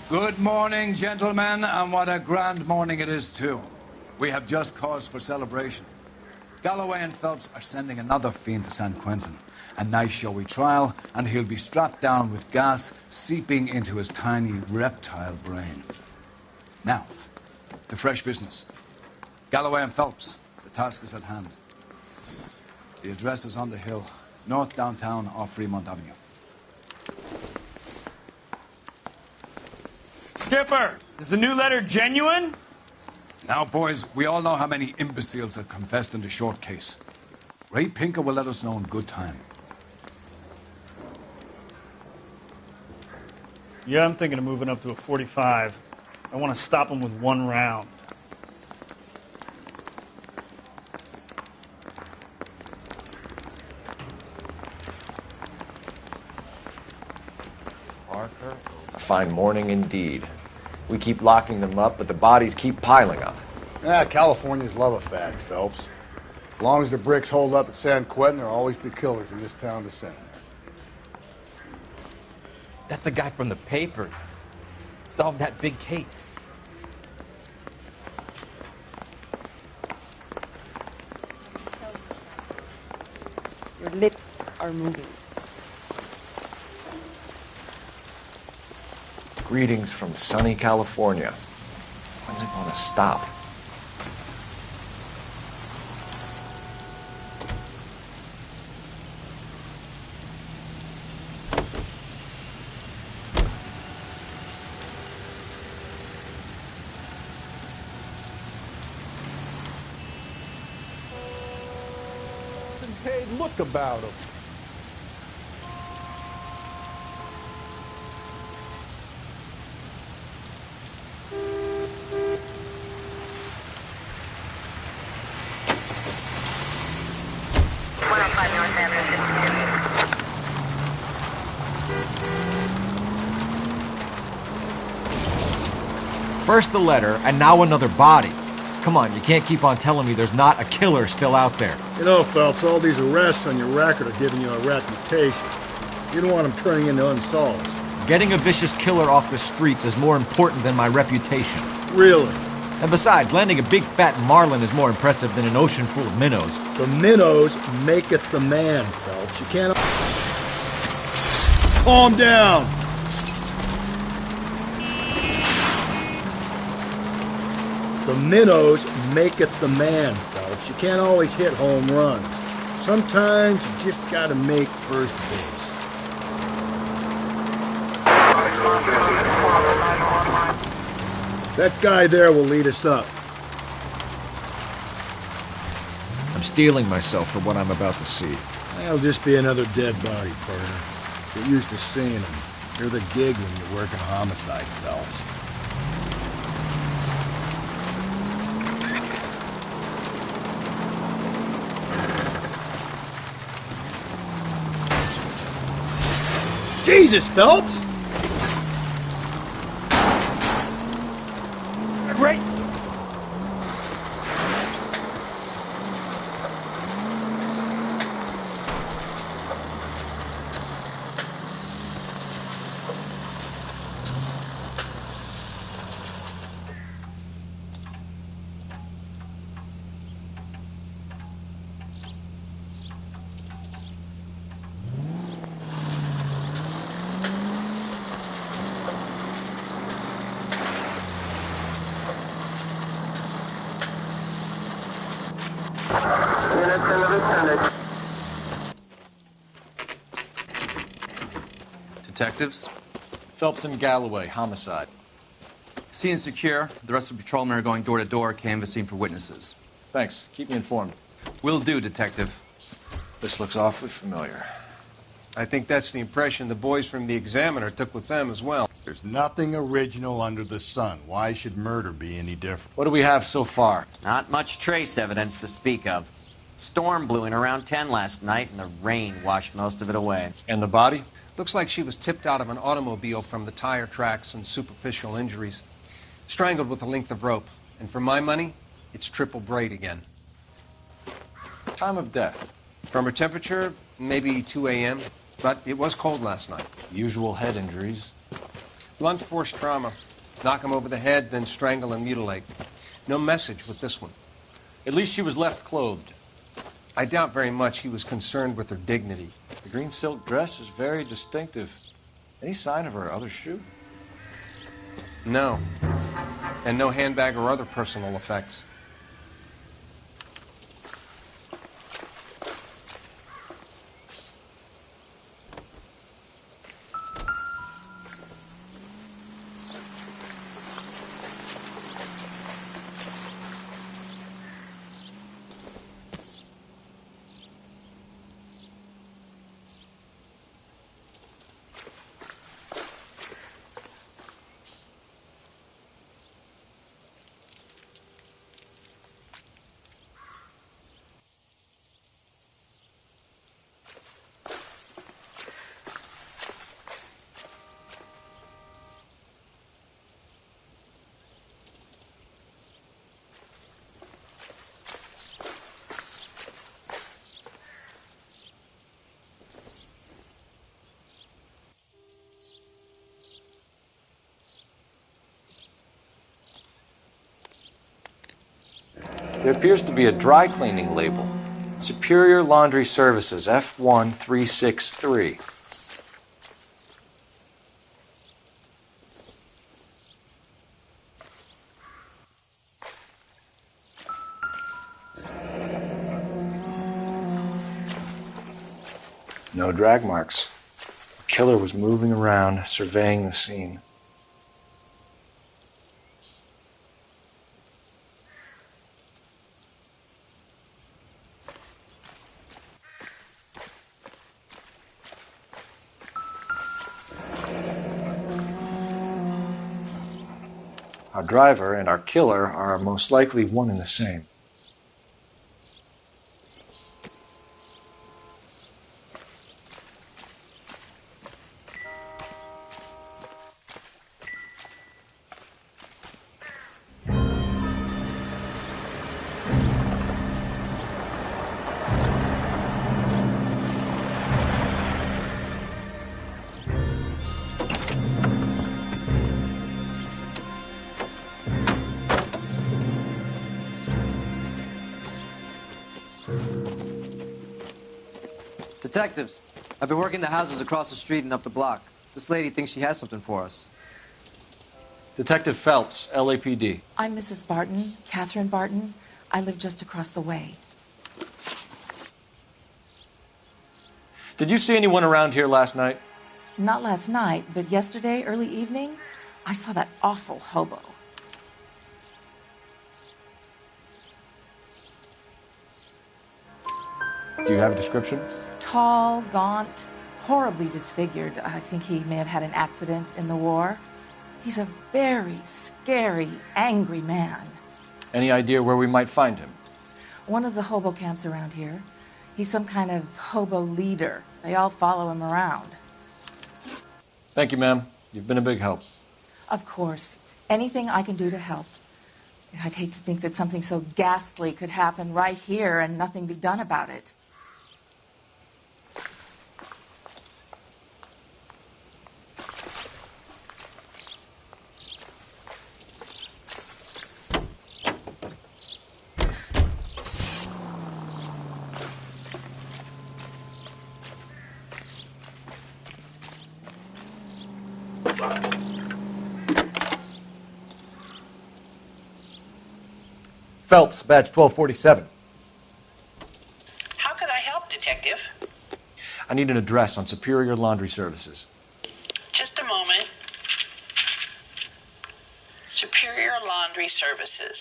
Good morning, gentlemen, and what a grand morning it is, too. We have just cause for celebration. Galloway and Phelps are sending another fiend to San Quentin. A nice showy trial, and he'll be strapped down with gas seeping into his tiny reptile brain. Now, to fresh business. Galloway and Phelps, the task is at hand. The address is on the hill, north downtown off Fremont Avenue. Skipper, is the new letter genuine? Now, boys, we all know how many imbeciles have confessed in the short case. Ray Pinker will let us know in good time. Yeah, I'm thinking of moving up to a 45. I want to stop him with one round. A fine morning indeed. We keep locking them up, but the bodies keep piling up. Yeah, Californians love a fag, Phelps. As long as the bricks hold up at San Quentin, there'll always be killers in this town to send there. That's a guy from the papers. Solved that big case. Your lips are moving. Greetings from sunny California. When's it going to stop? Hey, look about him. First the letter, and now another body. Come on, you can't keep on telling me there's not a killer still out there. You know, Phelps, all these arrests on your record are giving you a reputation. You don't want them turning into unsolved. Getting a vicious killer off the streets is more important than my reputation. Really? And besides, landing a big fat marlin is more impressive than an ocean full of minnows. The minnows maketh the man, Phelps. You can't... Calm down! The minnows maketh the man, Phelps. You can't always hit home runs. Sometimes you just gotta make first base. That guy there will lead us up. I'm steeling myself for what I'm about to see. That'll just be another dead body, partner. Get used to seeing them. You're the gig when you're working homicide, Phelps. Jesus, Phelps! Great! Detectives? Phelps and Galloway, homicide. Scene is secure. The rest of the patrolmen are going door to door, canvassing for witnesses. Thanks. Keep me informed. Will do, Detective. This looks awfully familiar. I think that's the impression the boys from the Examiner took with them as well. There's nothing original under the sun. Why should murder be any different? What do we have so far? Not much trace evidence to speak of. Storm blew in around 10 last night, and the rain washed most of it away. And the body? Looks like she was tipped out of an automobile from the tire tracks and superficial injuries. Strangled with a length of rope. And for my money, it's triple braid again. Time of death? From her temperature, maybe 2 a.m., but it was cold last night. Usual head injuries. Blunt force trauma. Knock him over the head, then strangle and mutilate. No message with this one. At least she was left clothed. I doubt very much he was concerned with her dignity. The green silk dress is very distinctive. Any sign of her other shoe? No. And no handbag or other personal effects. There appears to be a dry cleaning label. Superior Laundry Services, F1363. No drag marks. The killer was moving around, surveying the scene. Our driver and our killer are most likely one and the same. Detectives, I've been working the houses across the street and up the block. This lady thinks she has something for us. Detective Phelps, LAPD. I'm Mrs. Barton, Catherine Barton. I live just across the way. Did you see anyone around here last night? Not last night, but yesterday, early evening, I saw that awful hobo. Do you have a description? Tall, gaunt, horribly disfigured. I think he may have had an accident in the war. He's a very scary, angry man. Any idea where we might find him? One of the hobo camps around here. He's some kind of hobo leader. They all follow him around. Thank you, ma'am. You've been a big help. Of course. Anything I can do to help. I'd hate to think that something so ghastly could happen right here and nothing be done about it. Phelps, badge 1247. How could I help, Detective? I need an address on Superior Laundry Services. Just a moment. Superior Laundry Services,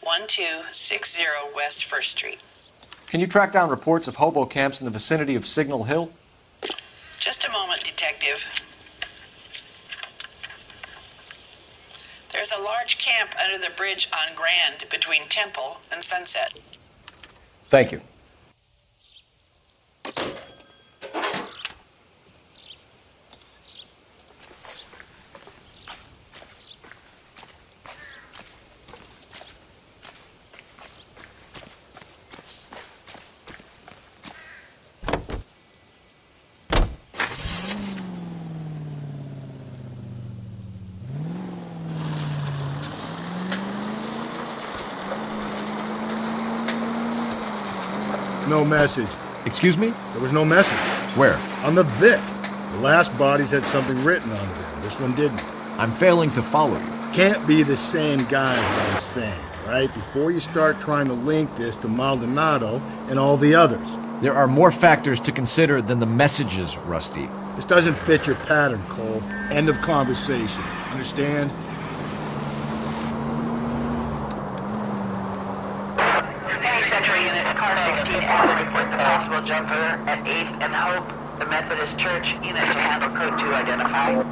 1260 West 1st Street. Can you track down reports of hobo camps in the vicinity of Signal Hill? Just a moment, Detective. There's a large camp under the bridge on Grand between Temple and Sunset. Thank you. no message. Excuse me? There was no message. Where? On the Vic. The last bodies had something written on them. This one didn't. I'm failing to follow you. Can't be the same guy, is what I'm saying, right? Before you start trying to link this to Maldonado and all the others. There are more factors to consider than the messages, Rusty. This doesn't fit your pattern, Cole. End of conversation. Understand? Any Central Unit, car 16 Allen reports a possible jumper at 8th and Hope. The Methodist Church unit to handle code 2 identify.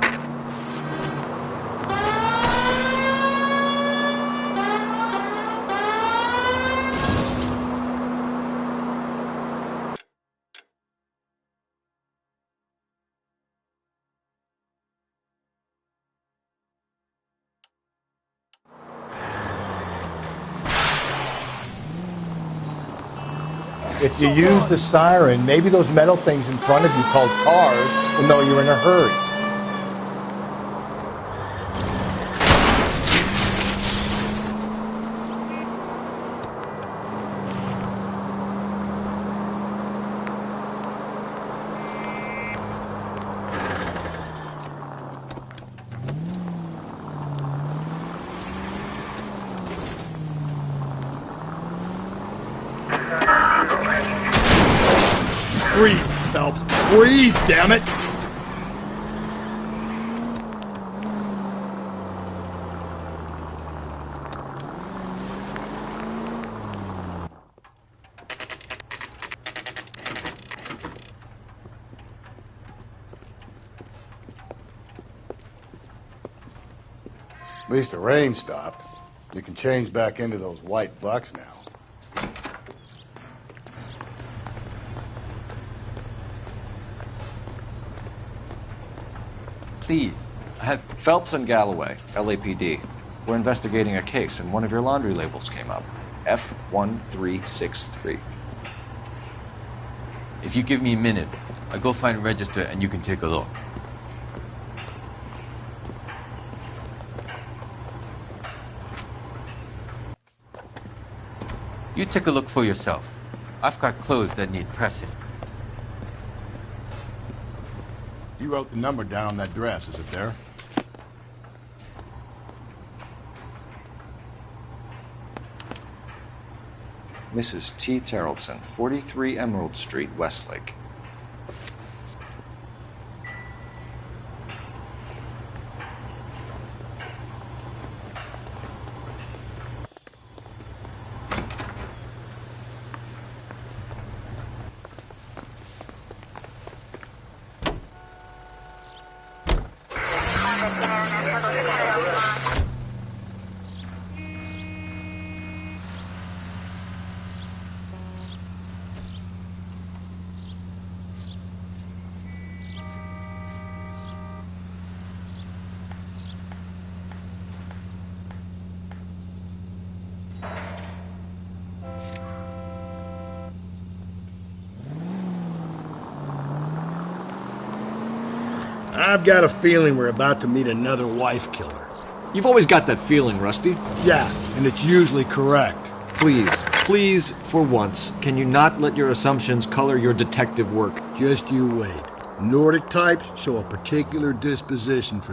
If you use the siren, maybe those metal things in front of you called cars will know you're in a hurry. Breathe, Phelps. Breathe, damn it! At least the rain stopped. You can change back into those white bucks now. Please. I have Phelps and Galloway, LAPD. We're investigating a case, and one of your laundry labels came up. F1363. If you give me a minute, I'll go find a register and you can take a look. You take a look for yourself. I've got clothes that need pressing. You wrote the number down on that dress, is it there? Mrs. T. Terrellson, 43 Emerald Street, Westlake. I've got a feeling we're about to meet another wife killer. You've always got that feeling, Rusty. Yeah, and it's usually correct. Please, for once, can you not let your assumptions color your detective work? Just you wait. Nordic types show a particular disposition for...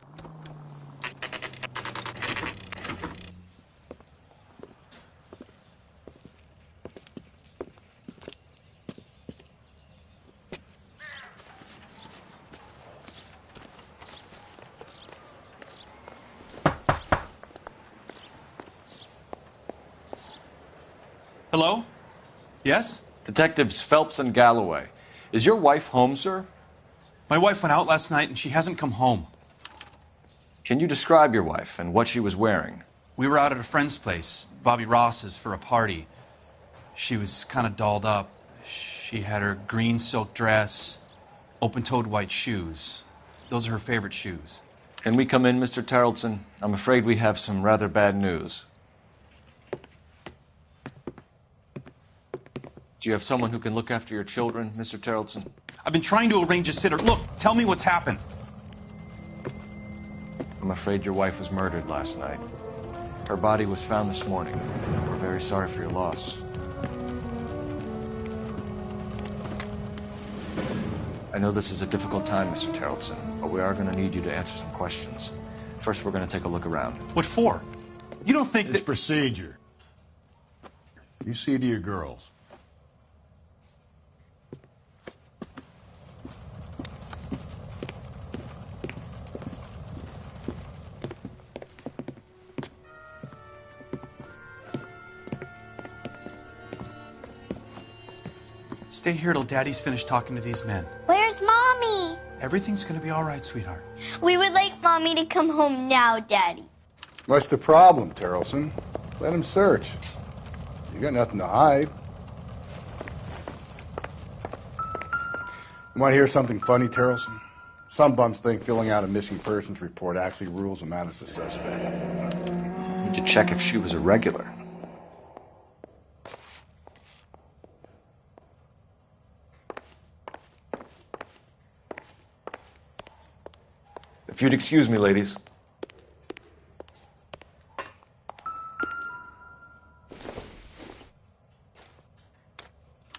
Hello? Yes? Detectives Phelps and Galloway. Is your wife home, sir? My wife went out last night and she hasn't come home. Can you describe your wife and what she was wearing? We were out at a friend's place, Bobby Ross's, for a party. She was kind of dolled up. She had her green silk dress, open-toed white shoes. Those are her favorite shoes. Can we come in, Mr. Tarleton? I'm afraid we have some rather bad news. Do you have someone who can look after your children, Mr. Tarleton? I've been trying to arrange a sitter. Look, tell me what's happened. I'm afraid your wife was murdered last night. Her body was found this morning. We're very sorry for your loss. I know this is a difficult time, Mr. Tarleton, but we are going to need you to answer some questions. First, we're going to take a look around. What for? You don't think It's that... procedure. You see to your girls. Stay here till Daddy's finished talking to these men. Where's Mommy? Everything's gonna be all right, sweetheart. We would like Mommy to come home now, Daddy. What's the problem, Tarleton? Let him search. You got nothing to hide. You want to hear something funny, Tarleton? Some bums think filling out a missing persons report actually rules them out as a suspect. Need to check if she was a regular. If you'd excuse me, ladies.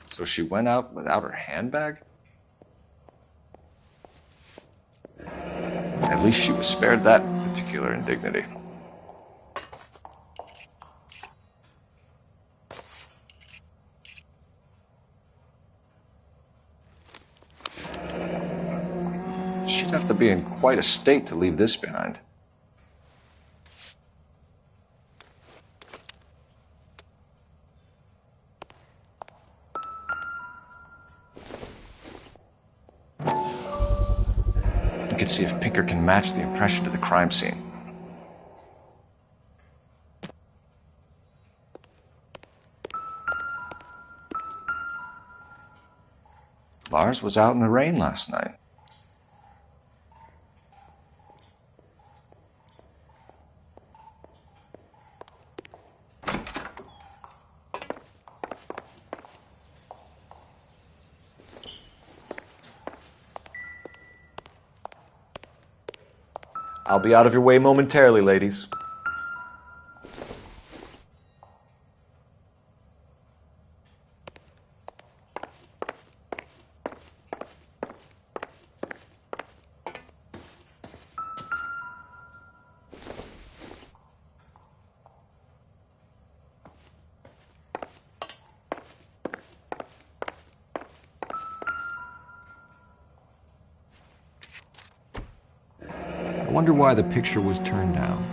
So she went out without her handbag? At least she was spared that particular indignity. She'd have to be in quite a state to leave this behind. We can see if Pinker can match the impression to the crime scene. Lars was out in the rain last night. I'll be out of your way momentarily, ladies. I wonder why the picture was turned down.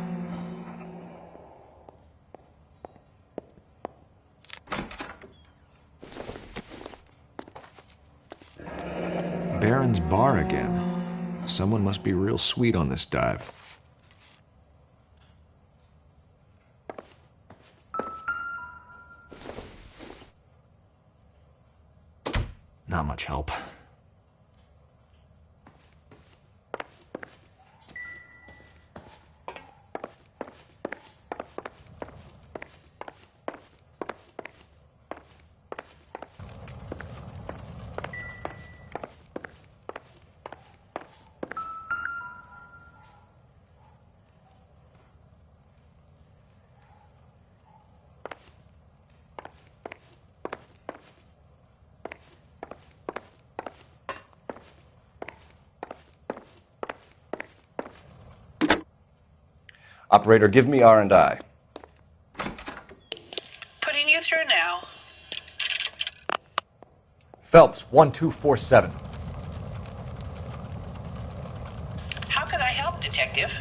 Baron's bar again. Someone must be real sweet on this dive. Not much help. Operator, give me R&I. Putting you through now. Phelps, 1247. How can I help, Detective?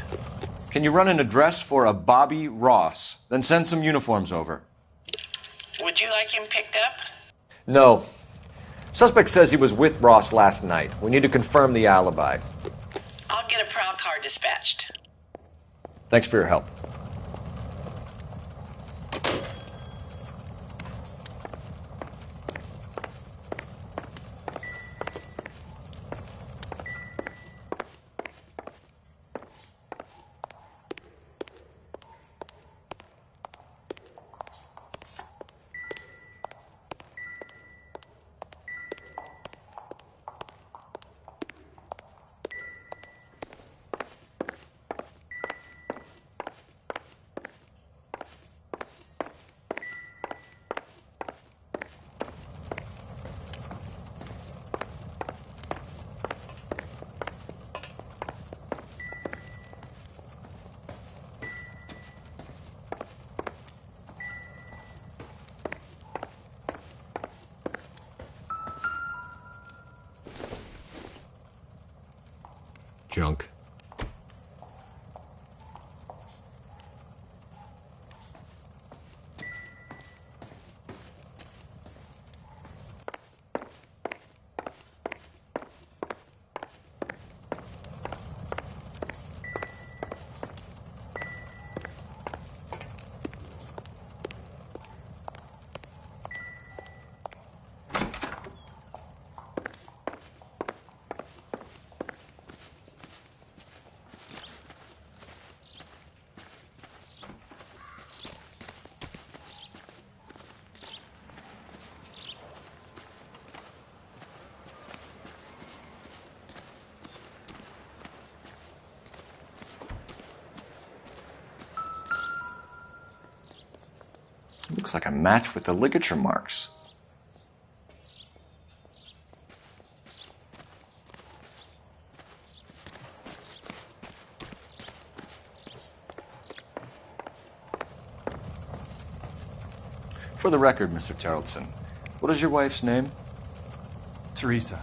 Can you run an address for a Bobby Ross? Then send some uniforms over. Would you like him picked up? No. Suspect says he was with Ross last night. We need to confirm the alibi. I'll get a prowl car dispatched. Thanks for your help. Junk. Looks like a match with the ligature marks. For the record, Mr. Tarleton, what is your wife's name? Teresa.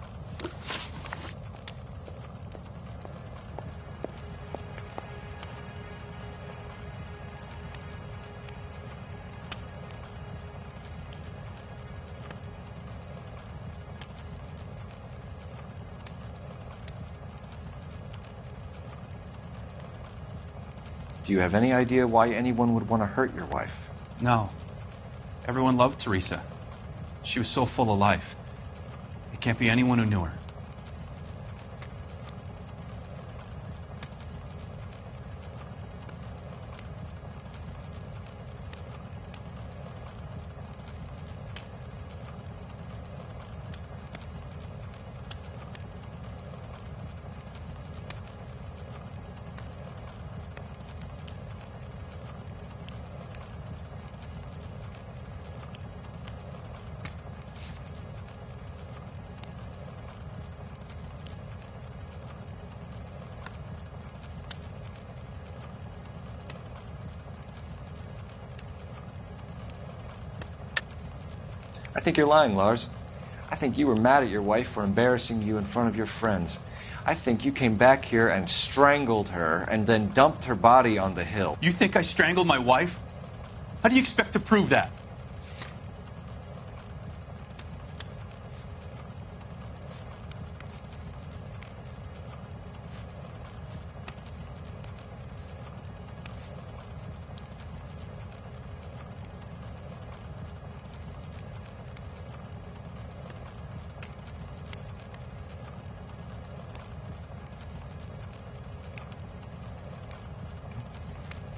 Do you have any idea why anyone would want to hurt your wife? No. Everyone loved Teresa. She was so full of life. It can't be anyone who knew her. I think you're lying, Lars. I think you were mad at your wife for embarrassing you in front of your friends. I think you came back here and strangled her and then dumped her body on the hill. You think I strangled my wife? How do you expect to prove that?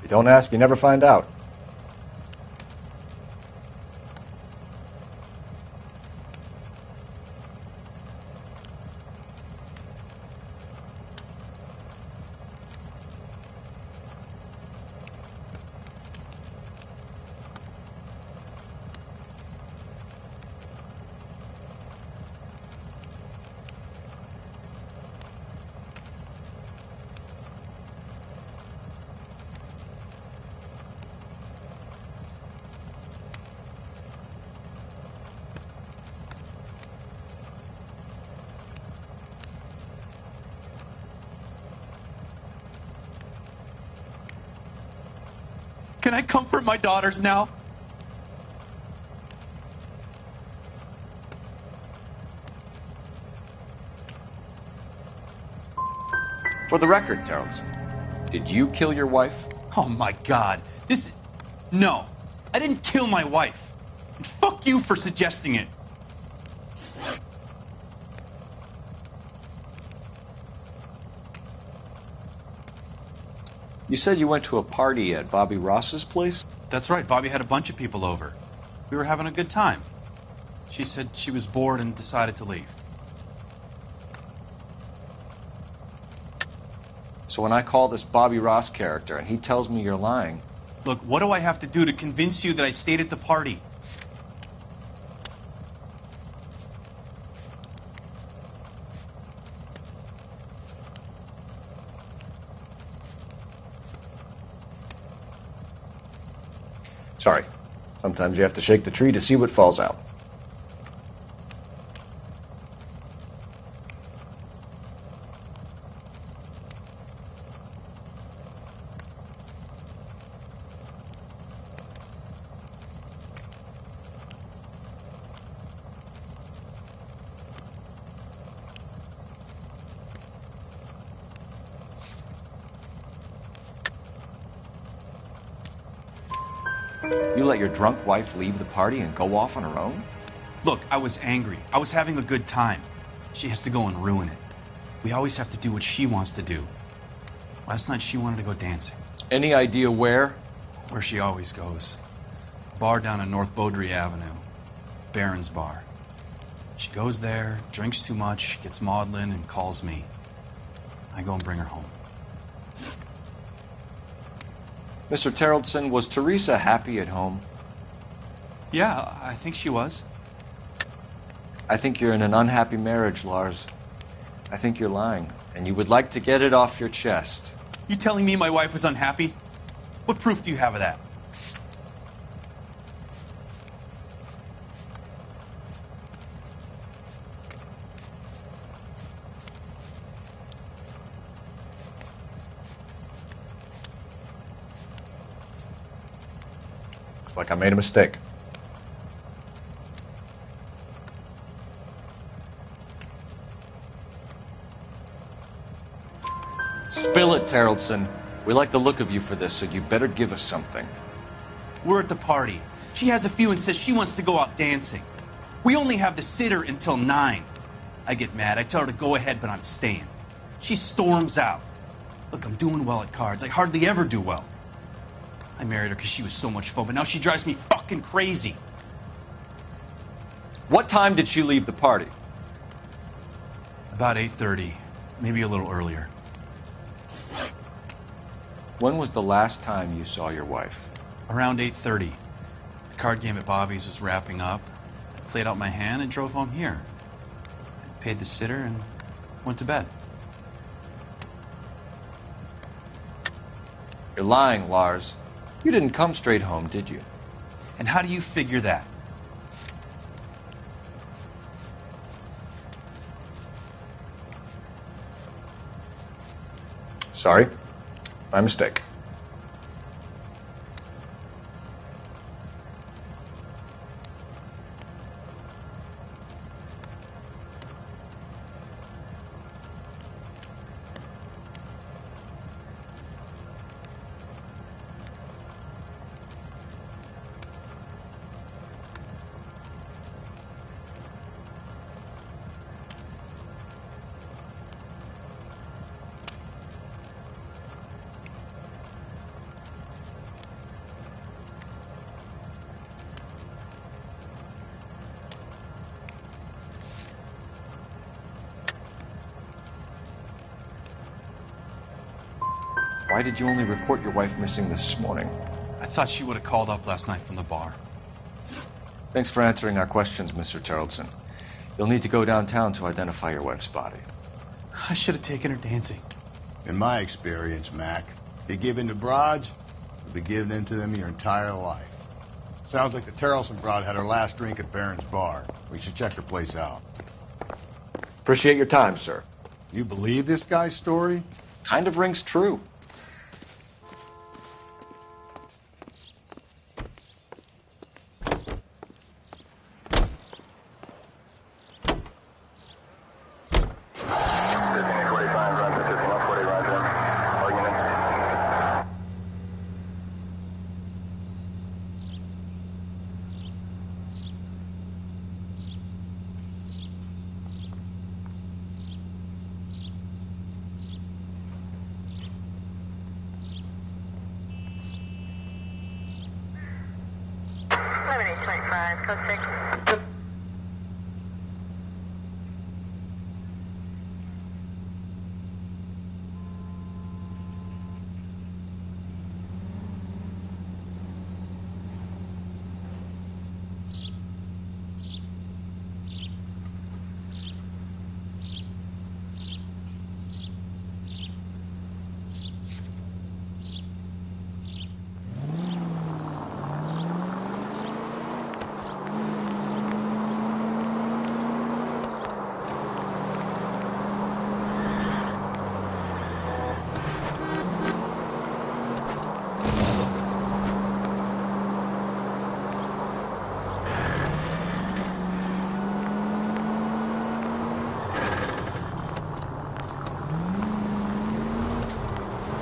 You don't ask, you never find out. Can I comfort my daughters now? For the record, Tarleton, did you kill your wife? Oh my God. No. I didn't kill my wife. And fuck you for suggesting it. You said you went to a party at Bobby Ross's place? That's right. Bobby had a bunch of people over. We were having a good time. She said she was bored and decided to leave. So when I call this Bobby Ross character and he tells me you're lying... Look, what do I have to do to convince you that I stayed at the party? Sorry. Sometimes you have to shake the tree to see what falls out. You let your drunk wife leave the party and go off on her own? Look, I was angry. I was having a good time. She has to go and ruin it. We always have to do what she wants to do. Last night she wanted to go dancing. Any idea where? Where she always goes. A bar down on North Beaudry Avenue. Baron's Bar. She goes there, drinks too much, gets maudlin, and calls me. I go and bring her home. Mr. Terrellson, was Teresa happy at home? Yeah, I think she was. I think you're in an unhappy marriage, Lars. I think you're lying, and you would like to get it off your chest. You telling me my wife was unhappy? What proof do you have of that? Looks like I made a mistake. Spill it, Terrellson. We like the look of you for this, so you better give us something. We're at the party. She has a few and says she wants to go out dancing. We only have the sitter until 9. I get mad. I tell her to go ahead, but I'm staying. She storms out. Look, I'm doing well at cards. I hardly ever do well. I married her because she was so much fun, but now she drives me fucking crazy. What time did she leave the party? About 8:30, maybe a little earlier. When was the last time you saw your wife? Around 8:30. The card game at Bobby's was wrapping up. I played out my hand and drove home here. I paid the sitter and went to bed. You're lying, Lars. You didn't come straight home, did you? And how do you figure that? Sorry. My mistake. Why did you only report your wife missing this morning? I thought she would have called up last night from the bar. Thanks for answering our questions, Mr. Terrellson. You'll need to go downtown to identify your wife's body. I should have taken her dancing. In my experience, Mac, you give in to broads, you'll be giving in to them your entire life. Sounds like the Terrellson broad had her last drink at Baron's Bar. We should check her place out. Appreciate your time, sir. You believe this guy's story? Kind of rings true.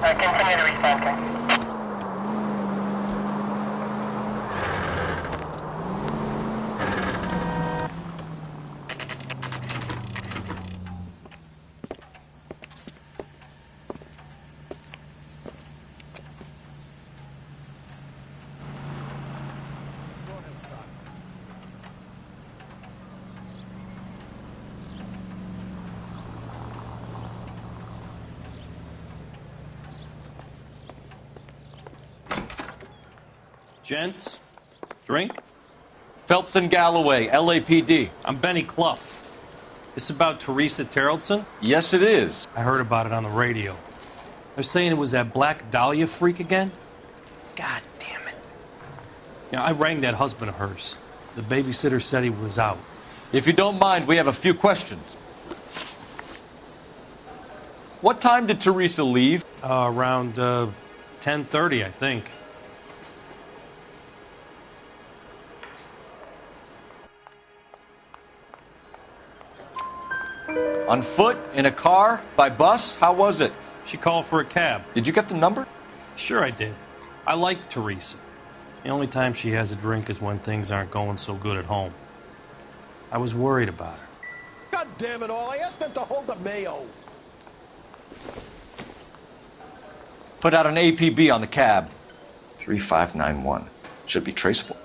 Continue to respond, Gents, drink? Phelps and Galloway, LAPD. I'm Benny Clough. This about Teresa Terrellson? Yes, it is. I heard about it on the radio. They're saying it was that Black Dahlia freak again? God damn it. I rang that husband of hers. The babysitter said he was out. If you don't mind, we have a few questions. What time did Teresa leave? Around 10:30, I think. On foot? In a car? By bus? How was it? She called for a cab. Did you get the number? Sure I did. I like Teresa. The only time she has a drink is when things aren't going so good at home. I was worried about her. God damn it all, I asked them to hold the mayo. Put out an APB on the cab. 3591. Should be traceable.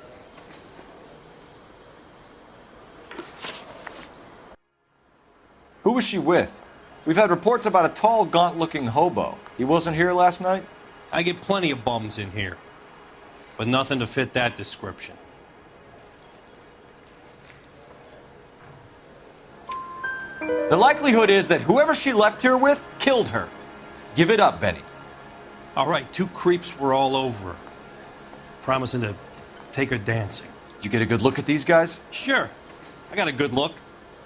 Who was she with? We've had reports about a tall, gaunt-looking hobo. He wasn't here last night? I get plenty of bums in here, but nothing to fit that description. The likelihood is that whoever she left here with killed her. Give it up, Benny. All right, 2 creeps were all over her, promising to take her dancing. You get a good look at these guys? Sure. I got a good look.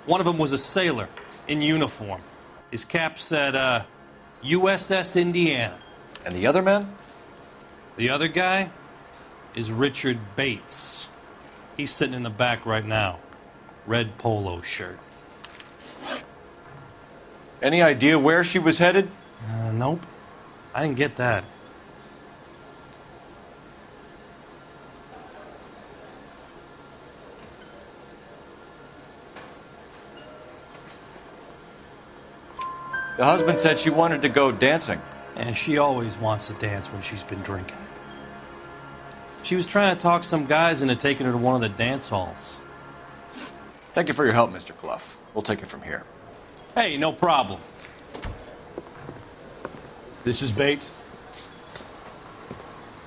One of them was a sailor in uniform. His cap said, USS Indiana. And the other man? The other guy is Richard Bates. He's sitting in the back right now. Red polo shirt. Any idea where she was headed? Nope. I didn't get that. The husband said she wanted to go dancing. And she always wants to dance when she's been drinking. She was trying to talk some guys into taking her to one of the dance halls. Thank you for your help, Mr. Clough. We'll take it from here. Hey, no problem. This is Bates.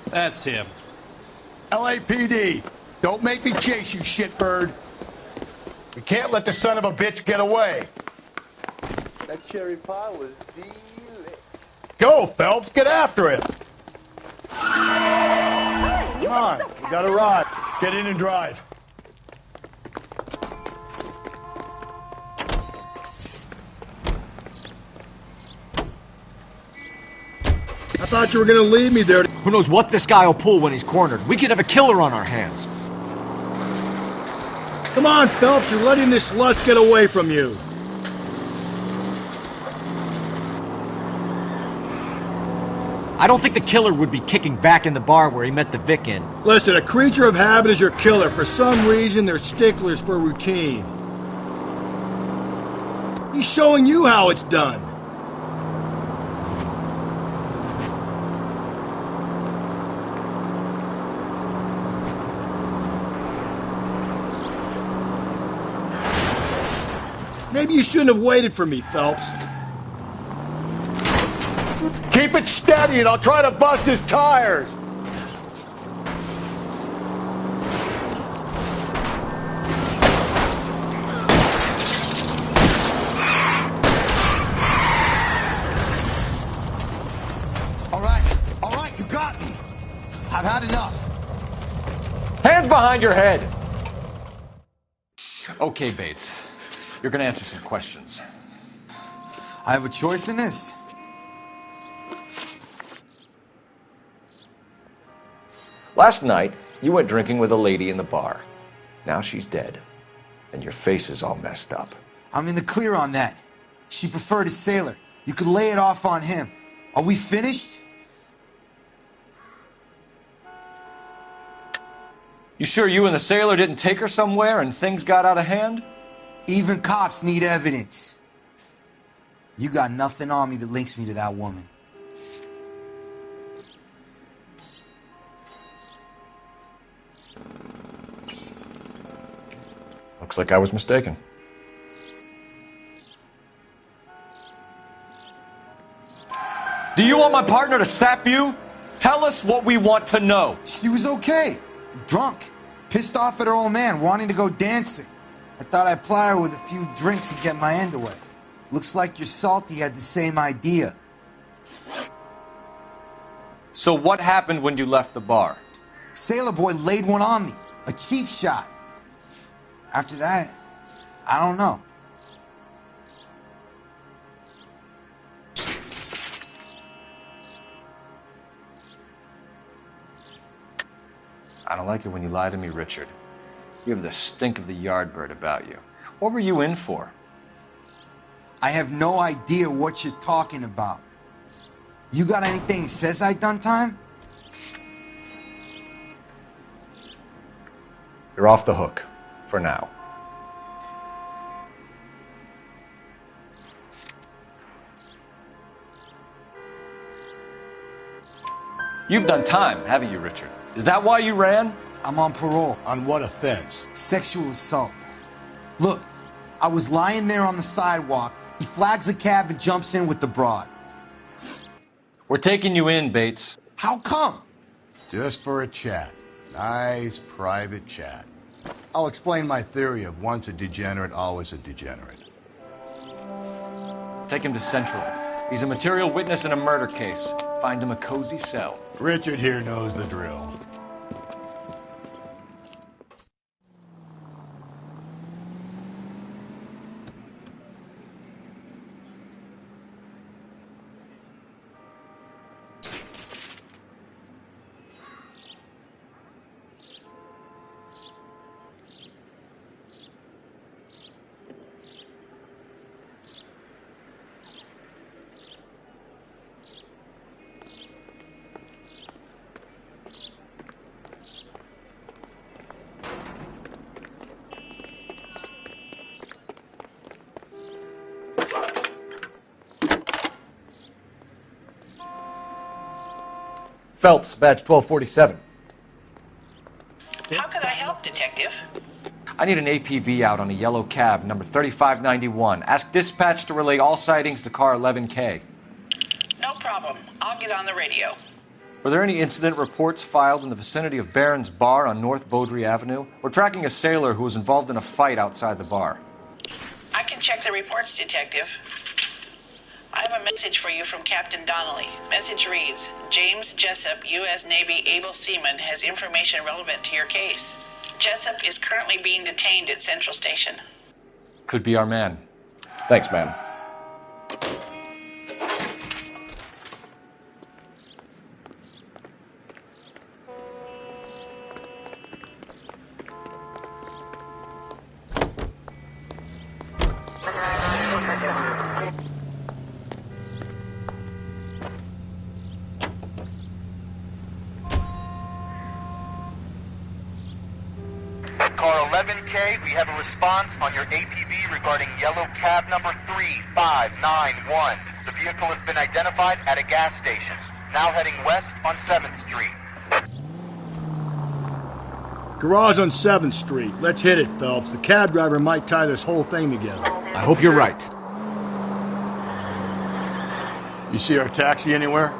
That's him. LAPD, don't make me chase you, shitbird. You can't let the son of a bitch get away. That cherry pie was delicious. Go, Phelps, get after him. Come on, we got a ride. Get in and drive. I thought you were gonna leave me there. Who knows what this guy will pull when he's cornered? We could have a killer on our hands. Come on, Phelps, you're letting this lust get away from you. I don't think the killer would be kicking back in the bar where he met the Vic in. Listen, a creature of habit is your killer. For some reason, they're sticklers for routine. He's showing you how it's done. Maybe you shouldn't have waited for me, Phelps. Keep it steady and I'll try to bust his tires. All right, you got me. I've had enough. Hands behind your head. Okay, Bates. You're gonna answer some questions. I have a choice in this. Last night, you went drinking with a lady in the bar. Now she's dead, and your face is all messed up. I'm in the clear on that. She preferred a sailor. You could lay it off on him. Are we finished? You sure you and the sailor didn't take her somewhere and things got out of hand? Even cops need evidence. You got nothing on me that links me to that woman. Looks like I was mistaken. Do you want my partner to sap you? Tell us what we want to know. She was okay. Drunk. Pissed off at her old man, wanting to go dancing. I thought I'd ply her with a few drinks and get my end away. Looks like your Salty had the same idea. So what happened when you left the bar? Sailor Boy laid one on me. A cheap shot. After that, I don't know. I don't like it when you lie to me, Richard. You have the stink of the yardbird about you. What were you in for? I have no idea what you're talking about. You got anything that says I done time? You're off the hook. For now. You've done time, haven't you, Richard? Is that why you ran? I'm on parole. On what offense? Sexual assault. Look, I was lying there on the sidewalk. He flags a cab and jumps in with the broad. We're taking you in, Bates. How come? Just for a chat. Nice private chat. I'll explain my theory of once a degenerate, always a degenerate. Take him to Central. He's a material witness in a murder case. Find him a cozy cell. Richard here knows the drill. Phelps, badge 1247. How can I help, Detective? I need an APB out on a yellow cab, number 3591. Ask dispatch to relay all sightings to car 11K. No problem. I'll get on the radio. Were there any incident reports filed in the vicinity of Barron's Bar on North Beaudry Avenue? We're tracking a sailor who was involved in a fight outside the bar. I can check the reports, Detective. I have a message for you from Captain Donnelly. Message reads, James Jessup, U.S. Navy able seaman, has information relevant to your case. Jessup is currently being detained at Central Station. Could be our man. Thanks, ma'am. Car 11K, we have a response on your APB regarding yellow cab number 3591. The vehicle has been identified at a gas station. Now heading west on 7th Street. Garage on 7th Street. Let's hit it, Phelps. The cab driver might tie this whole thing together. I hope you're right. You see our taxi anywhere?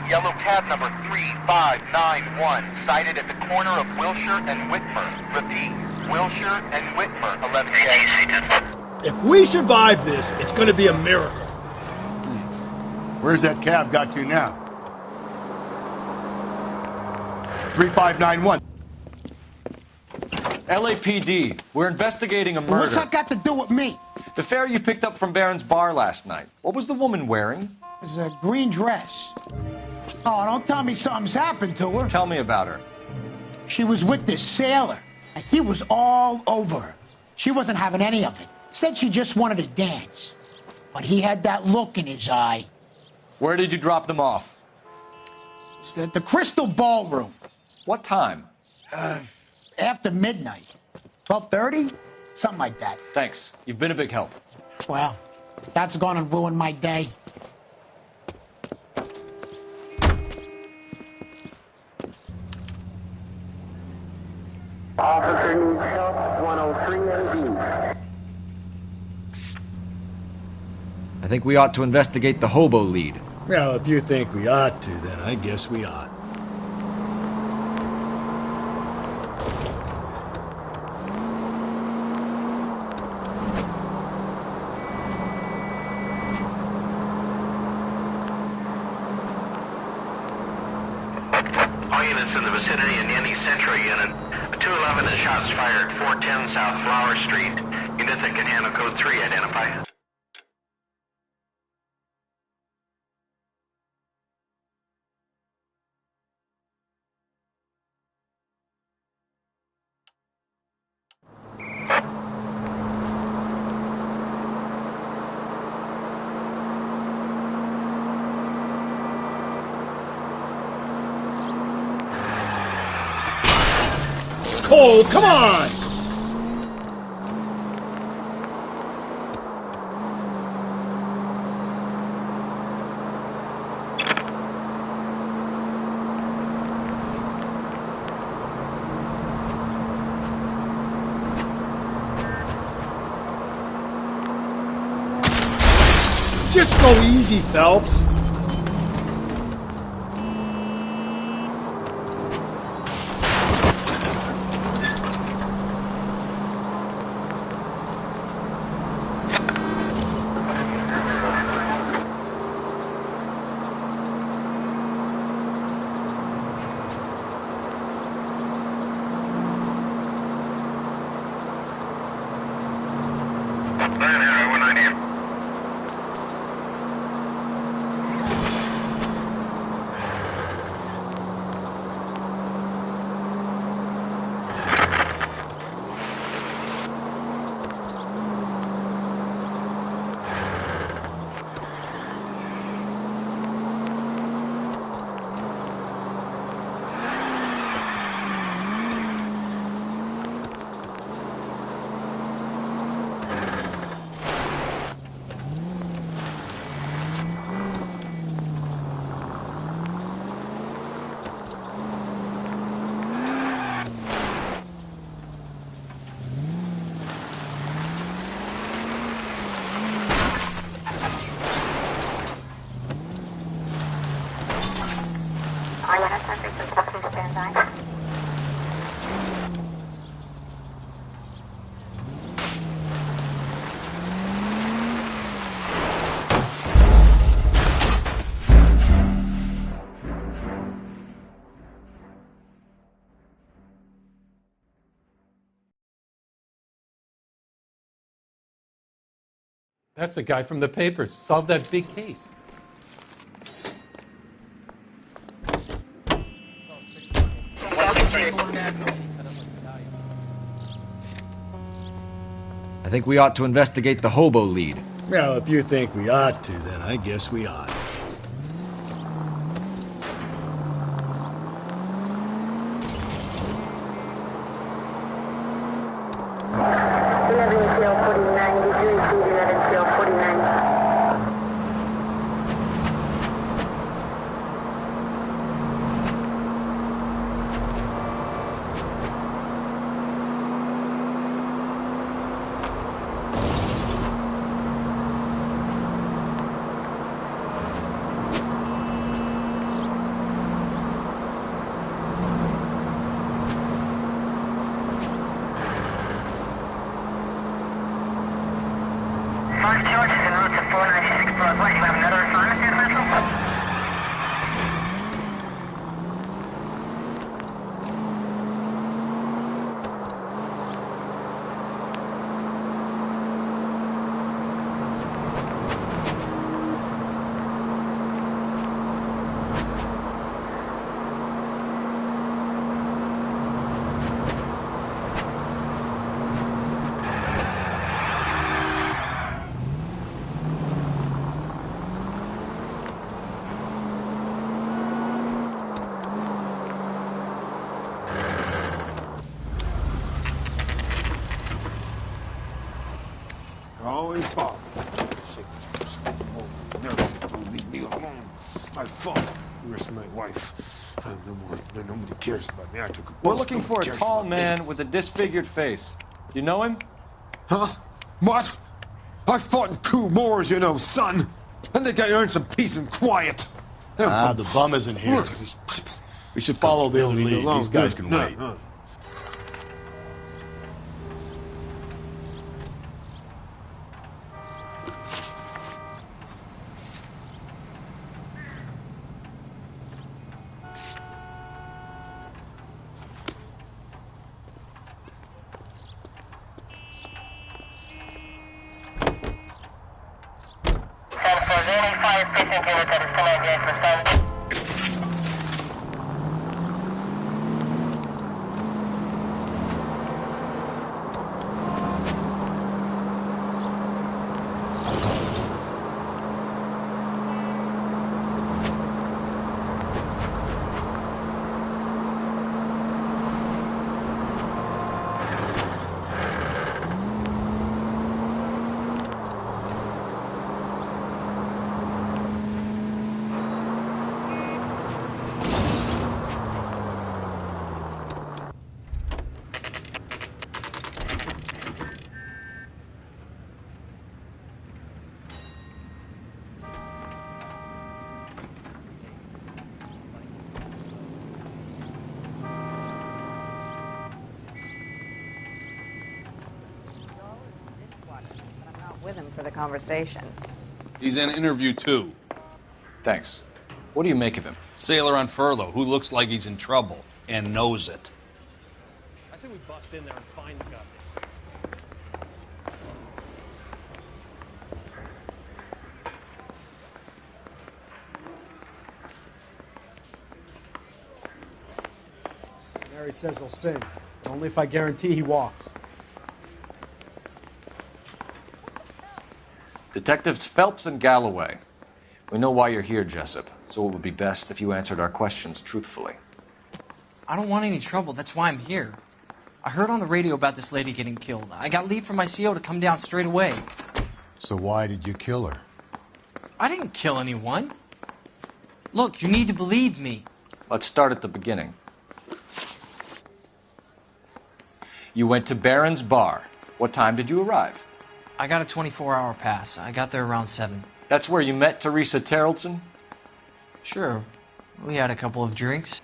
Yellow cab number 3591, sighted at the corner of Wilshire and Whitmer. Repeat, Wilshire and Whitmer, 11K. If we survive this, it's going to be a miracle. Where's that cab got to now? 3591. LAPD, we're investigating a murder. What's that got to do with me? The fare you picked up from Barron's Bar last night. What was the woman wearing? It was a green dress. Oh, don't tell me something's happened to her. Tell me about her. She was with this sailor, And he was all over her. She wasn't having any of it. Said she just wanted to dance. But he had that look in his eye. Where did you drop them off? It's at the Crystal Ballroom. What time? After midnight. 12:30? Something like that. Thanks. You've been a big help. Well, that's gonna ruin my day. Officer needs help, 103 MD. I think we ought to investigate the hobo lead. Well, if you think we ought to, then I guess we ought. All units in the vicinity in any Central unit. A 211 and shots fired, 410 South Flower Street. Units that can handle code 3, identify. Cole, come on! Just go easy, Phelps. That's the guy from the papers. Solved that big case. I think we ought to investigate the hobo lead. Well, if you think we ought to, then I guess we ought. Five charges en route to nobody cares about me. I took a We're bullet. looking for a Nobody cares tall about me. man with a disfigured face. You know him? Huh? What? I fought in 2 wars, you know, son. I think I earned some peace and quiet. The bum isn't here. Look at these people. We should follow the Leave me lead. alone. These guys Good. can No, wait. no. With him for the conversation. He's in interview 2. Thanks. What do you make of him? Sailor on furlough who looks like he's in trouble and knows it. I say we bust in there and find the guy. Mary says he'll sing. Only if I guarantee he walks. Detectives Phelps and Galloway. We know why you're here, Jessup, so it would be best if you answered our questions truthfully. I don't want any trouble. That's why I'm here. I heard on the radio about this lady getting killed. I got leave from my CO to come down straight away. So why did you kill her? I didn't kill anyone. Look, you need to believe me. Let's start at the beginning. You went to Barron's Bar. What time did you arrive? I got a 24-hour pass. I got there around 7. That's where you met Teresa Terrelson? Sure. We had a couple of drinks.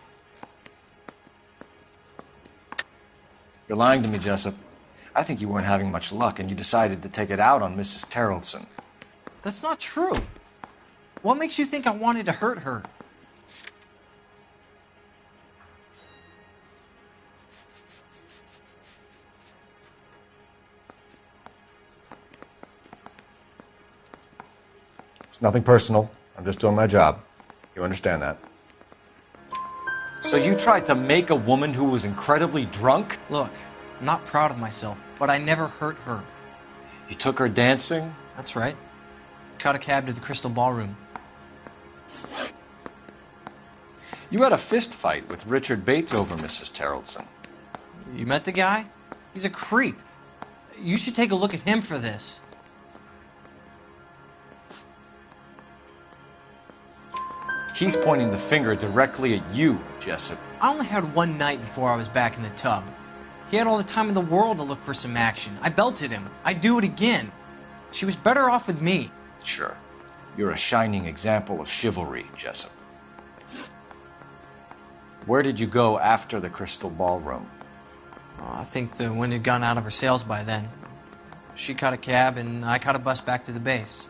You're lying to me, Jessup. I think you weren't having much luck and you decided to take it out on Mrs. Terrelson. That's not true. What makes you think I wanted to hurt her? It's nothing personal. I'm just doing my job. You understand that? So you tried to make a woman who was incredibly drunk? Look, I'm not proud of myself, but I never hurt her. You took her dancing? That's right. Caught a cab to the Crystal Ballroom. You had a fist fight with Richard Bates over Mrs. Terrelson. You met the guy? He's a creep. You should take a look at him for this. He's pointing the finger directly at you, Jessup. I only had one night before I was back in the tub. He had all the time in the world to look for some action. I belted him. I'd do it again. She was better off with me. Sure. You're a shining example of chivalry, Jessup. Where did you go after the Crystal Ballroom? I think the wind had gone out of her sails by then. She caught a cab and I caught a bus back to the base.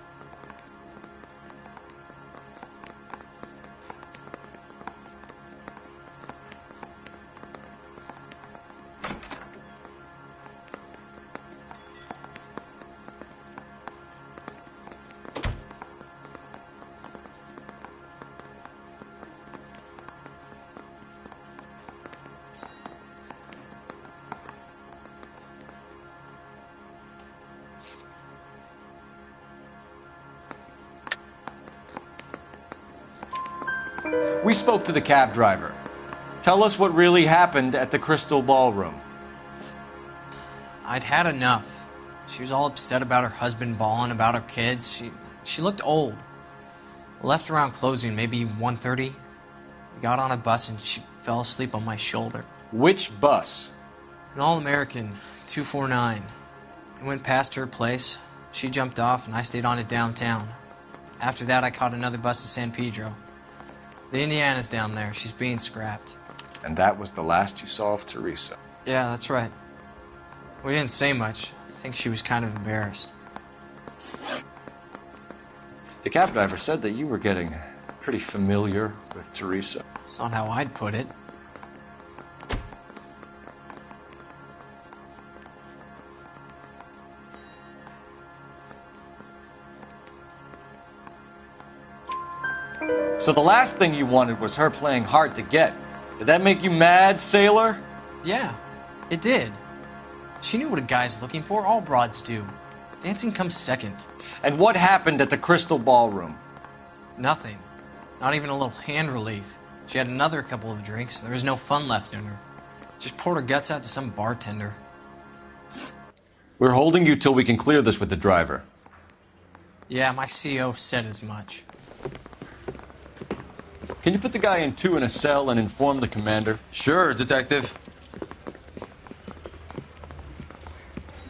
We spoke to the cab driver. Tell us what really happened at the Crystal Ballroom. I'd had enough. She was all upset about her husband bawling about her kids. She looked old. Left around closing, maybe 1:30. got on a bus and she fell asleep on my shoulder. Which bus? An All-American, 249. I went past her place. She jumped off, and I stayed on it downtown. After that, I caught another bus to San Pedro. The Indiana's down there. She's being scrapped. And that was the last you saw of Teresa? Yeah, that's right. We didn't say much. I think she was kind of embarrassed. The cab driver said that you were getting pretty familiar with Teresa. It's not how I'd put it. So the last thing you wanted was her playing hard to get. Did that make you mad, sailor? Yeah, it did. She knew what a guy's looking for. All broads do. Dancing comes second. And what happened at the Crystal Ballroom? Nothing. Not even a little hand relief. She had another couple of drinks. There was no fun left in her. Just poured her guts out to some bartender. We're holding you till we can clear this with the driver. Yeah, my CO said as much. Can you put the guy in 2 in a cell and inform the commander? Sure, Detective.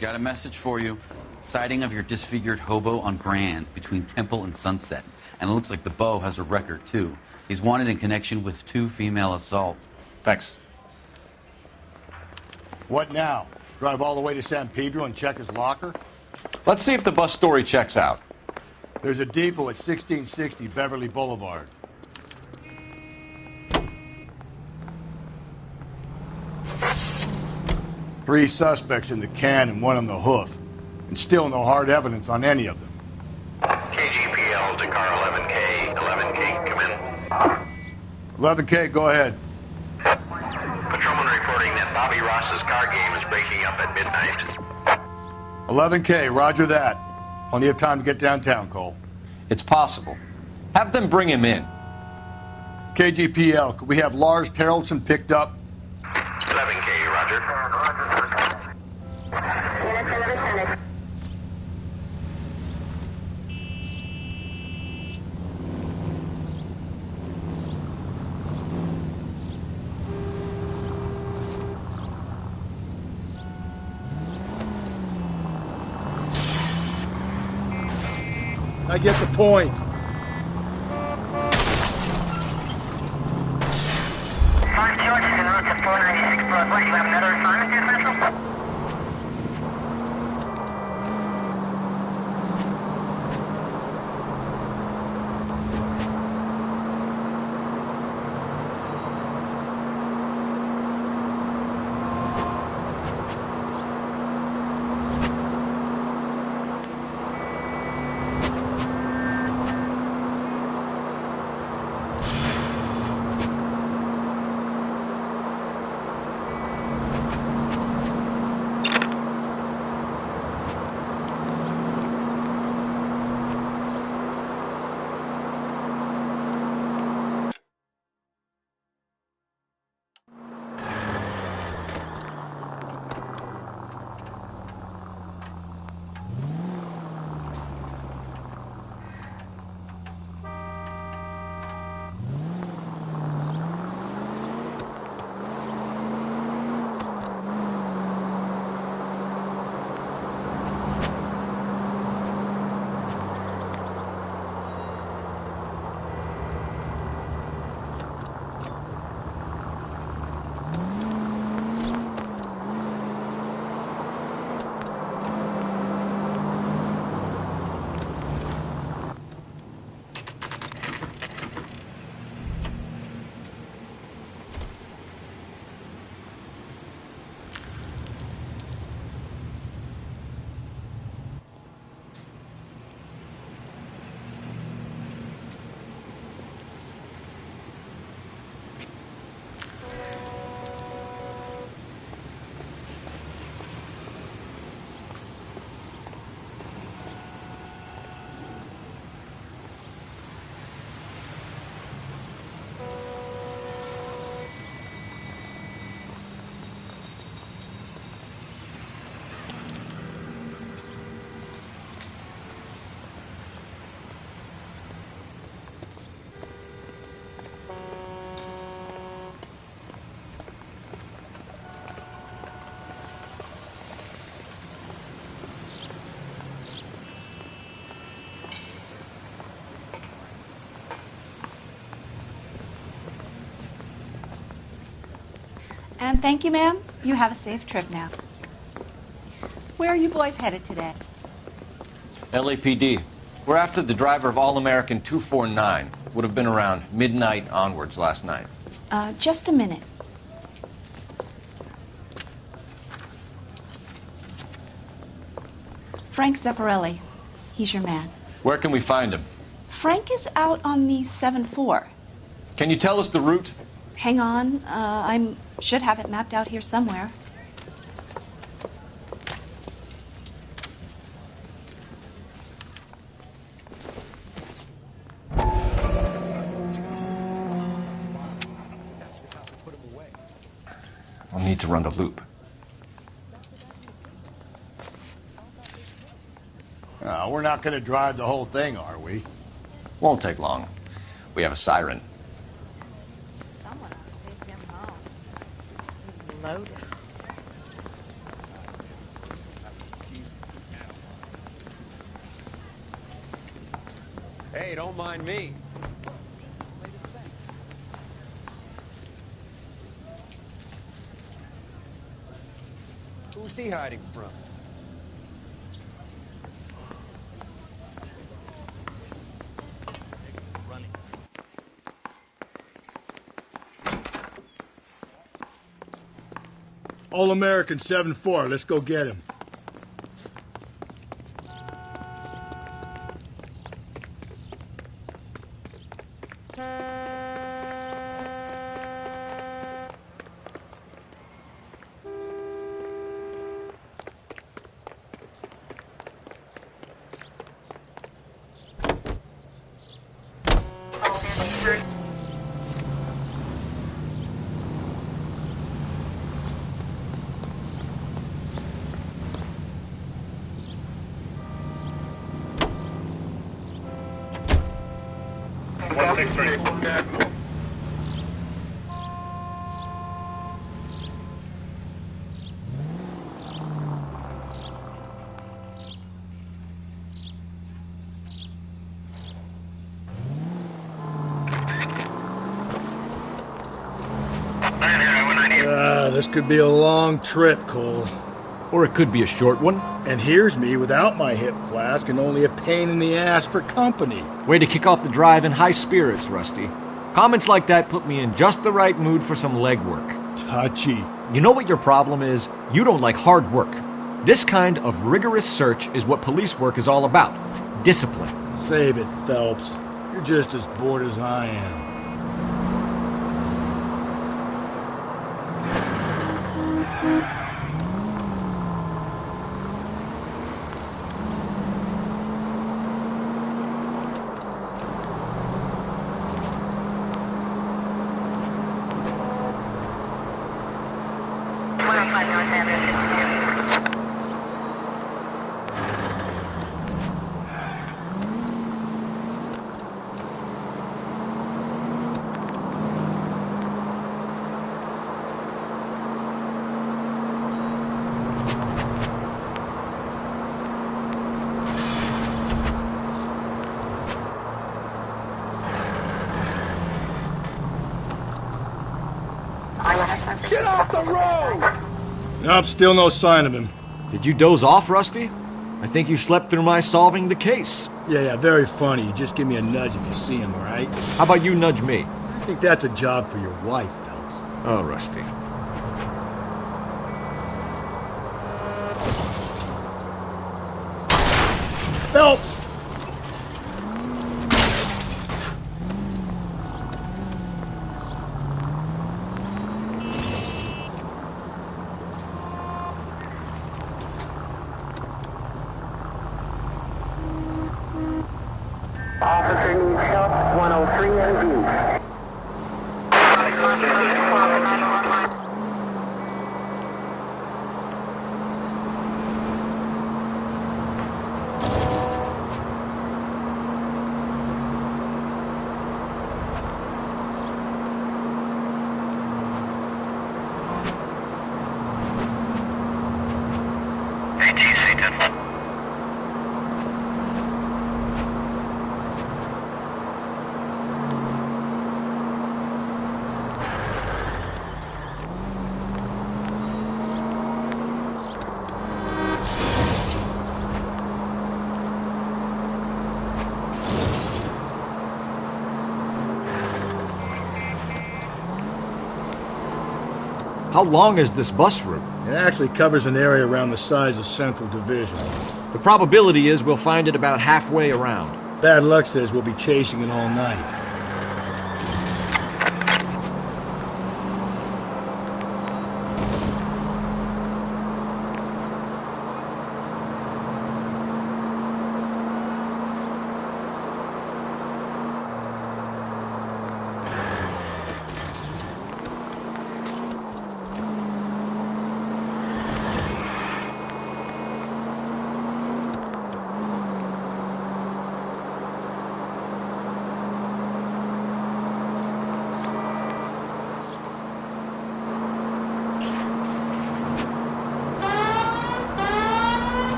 Got a message for you. Sighting of your disfigured hobo on Grand between Temple and Sunset. And it looks like the Beau has a record, too. He's wanted in connection with 2 female assaults. Thanks. What now? Drive all the way to San Pedro and check his locker? Let's see if the bus story checks out. There's a depot at 1660 Beverly Boulevard. Three suspects in the can and 1 on the hoof. And still no hard evidence on any of them. KGPL to car 11K. 11K, come in. 11K, go ahead. Patrolman reporting that Bobby Ross's car game is breaking up at midnight. 11K, roger that. Plenty of time to get downtown, Cole. It's possible. Have them bring him in. KGPL, could we have Lars Terrellson picked up? 11K, roger. I get the point. 5 George is en route to 496 Broadway. You have another assignment here, Central? And thank you, ma'am. You have a safe trip now. Where are you boys headed today? LAPD. We're after the driver of All-American 249. Would have been around midnight onwards last night. Just a minute. Frank Zeffirelli. He's your man. Where can we find him? Frank is out on the 7-4. Can you tell us the route? Hang on. I should have it mapped out here somewhere. I'll need to run the loop. We're not going to drive the whole thing, are we? Won't take long. We have a siren. Someone ought to take him home. He's loaded. Hey, don't mind me. Who's he hiding from? All-American 7-4. Let's go get him. This could be a long trip, Cole. Or it could be a short one. And here's me without my hip flask and only a pain in the ass for company. Way to kick off the drive in high spirits, Rusty. Comments like that put me in just the right mood for some legwork. Touchy. You know what your problem is? You don't like hard work. This kind of rigorous search is what police work is all about. Discipline. Save it, Phelps. You're just as bored as I am. Get off the road! Nope, still no sign of him. Did you doze off, Rusty? I think you slept through my solving the case. Yeah, very funny. You just give me a nudge if you see him, all right? How about you nudge me? I think that's a job for your wife, Phelps. Oh, Rusty. Phelps! Officer needs help, 103 NV. How long is this bus route? It actually covers an area around the size of Central Division. The probability is we'll find it about halfway around. Bad luck says we'll be chasing it all night.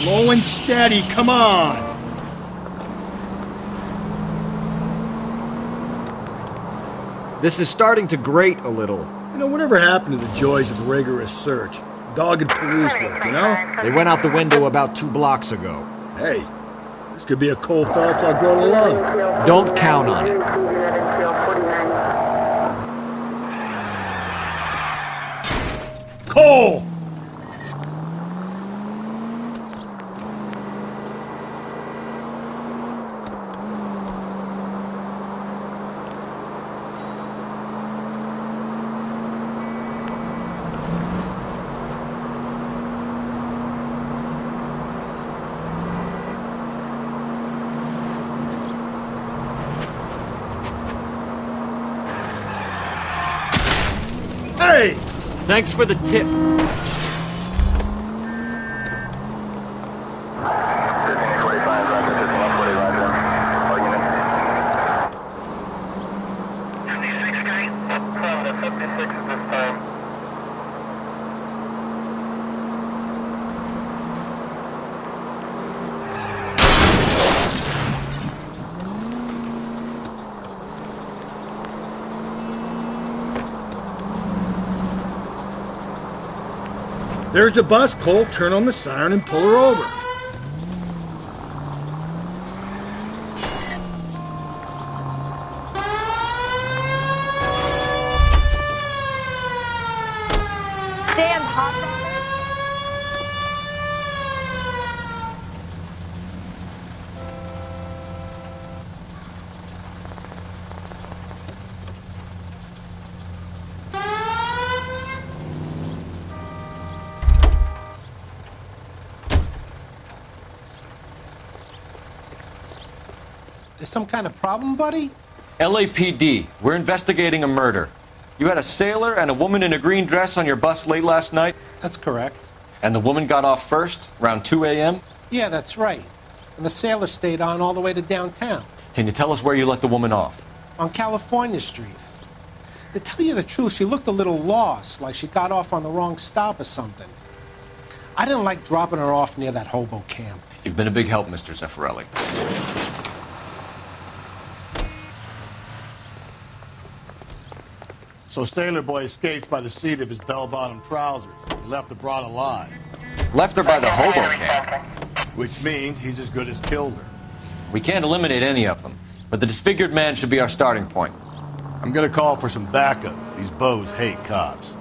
Slow and steady, come on! This is starting to grate a little. You know, whatever happened to the joys of rigorous search? Dogged police work, you know? They went out the window about 2 blocks ago. Hey, this could be a Cole Phelps I'll grow to love. Don't count on it. Cole! Hey! Thanks for the tip. There's the bus, Cole. Turn on the siren and pull her over. Damn hot rodders. There's some kind of problem, buddy? LAPD, we're investigating a murder. You had a sailor and a woman in a green dress on your bus late last night? That's correct. And the woman got off first, around 2 a.m.? Yeah, that's right. And the sailor stayed on all the way to downtown. Can you tell us where you let the woman off? On California Street. To tell you the truth, she looked a little lost, like she got off on the wrong stop or something. I didn't like dropping her off near that hobo camp. You've been a big help, Mr. Zeffirelli. So Sailor Boy escapes by the seat of his bell-bottom trousers. He left the broad alive. Left her by the hobo camp. Which means he's as good as killed her. We can't eliminate any of them, but the disfigured man should be our starting point. I'm gonna call for some backup. These bows hate cops.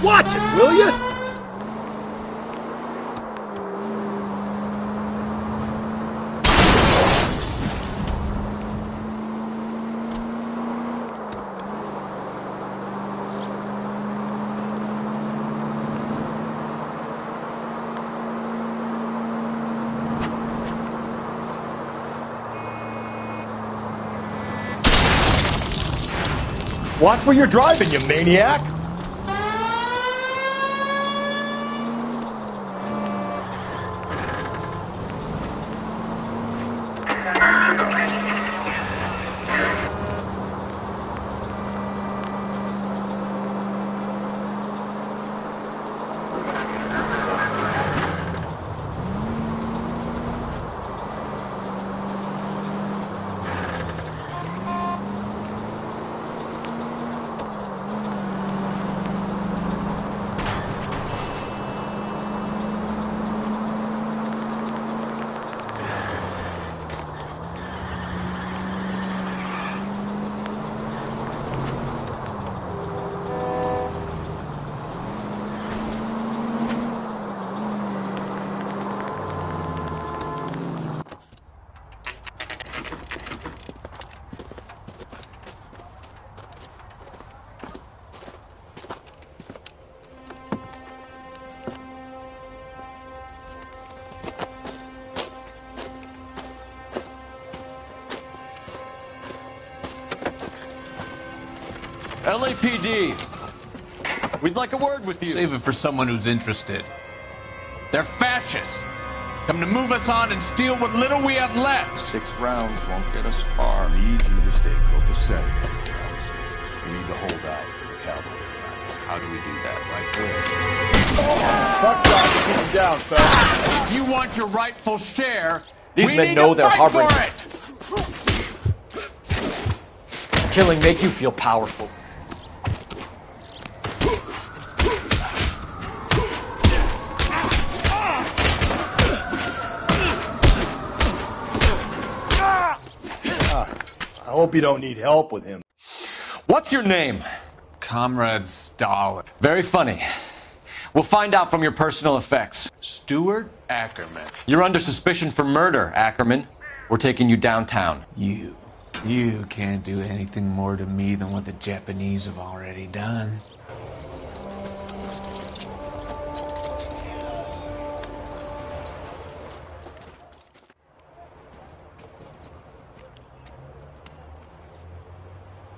Watch it, will you? Watch where you're driving, you maniac! LAPD, we'd like a word with you. Save it for someone who's interested. They're fascists. Come to move us on and steal what little we have left. 6 rounds won't get us far. I need you to stay copacetic. We need to hold out to the cavalry line. How do we do that? Like this. Buckshot to keep him down, fella. If you want your rightful share, These we men need know to they're fight harboring. for it. Killing make you feel powerful. I hope you don't need help with him. What's your name? Comrade Stalin. Very funny. We'll find out from your personal effects. Stuart Ackerman. You're under suspicion for murder, Ackerman. We're taking you downtown. You can't do anything more to me than what the Japanese have already done.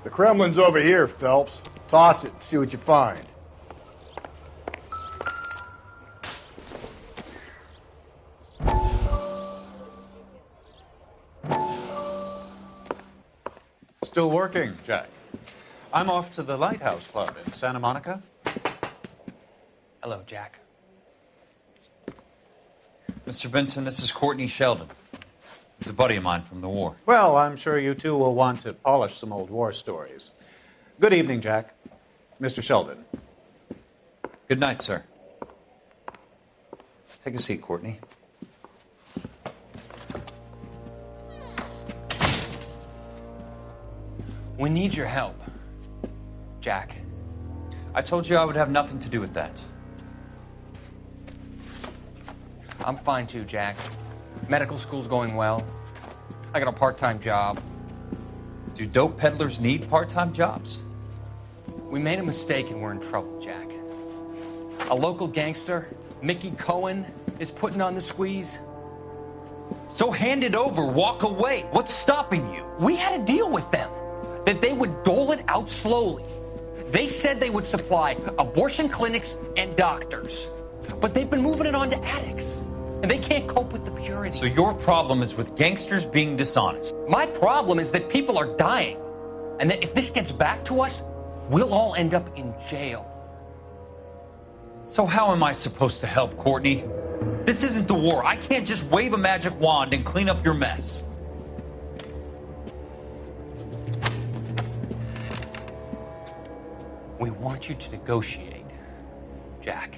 The Kremlin's over here, Phelps. Toss it and see what you find. Still working, Jack. I'm off to the Lighthouse Club in Santa Monica. Hello, Jack. Mr. Benson, this is Courtney Sheldon. He's a buddy of mine from the war. Well, I'm sure you two will want to polish some old war stories. Good evening, Jack. Mr. Sheldon. Good night, sir. Take a seat, Courtney. We need your help, Jack. I told you I would have nothing to do with that. I'm fine too, Jack. Medical school's going well. I got a part-time job. Do dope peddlers need part-time jobs? We made a mistake and we're in trouble, Jack. A local gangster, Mickey Cohen, is putting on the squeeze. So hand it over, walk away. What's stopping you? We had a deal with them that they would dole it out slowly. They said they would supply abortion clinics and doctors, but they've been moving it on to addicts, and they can't cope with the purity. So your problem is with gangsters being dishonest. My problem is that people are dying, and that if this gets back to us, we'll all end up in jail. So how am I supposed to help, Courtney? This isn't the war. I can't just wave a magic wand and clean up your mess. We want you to negotiate, Jack.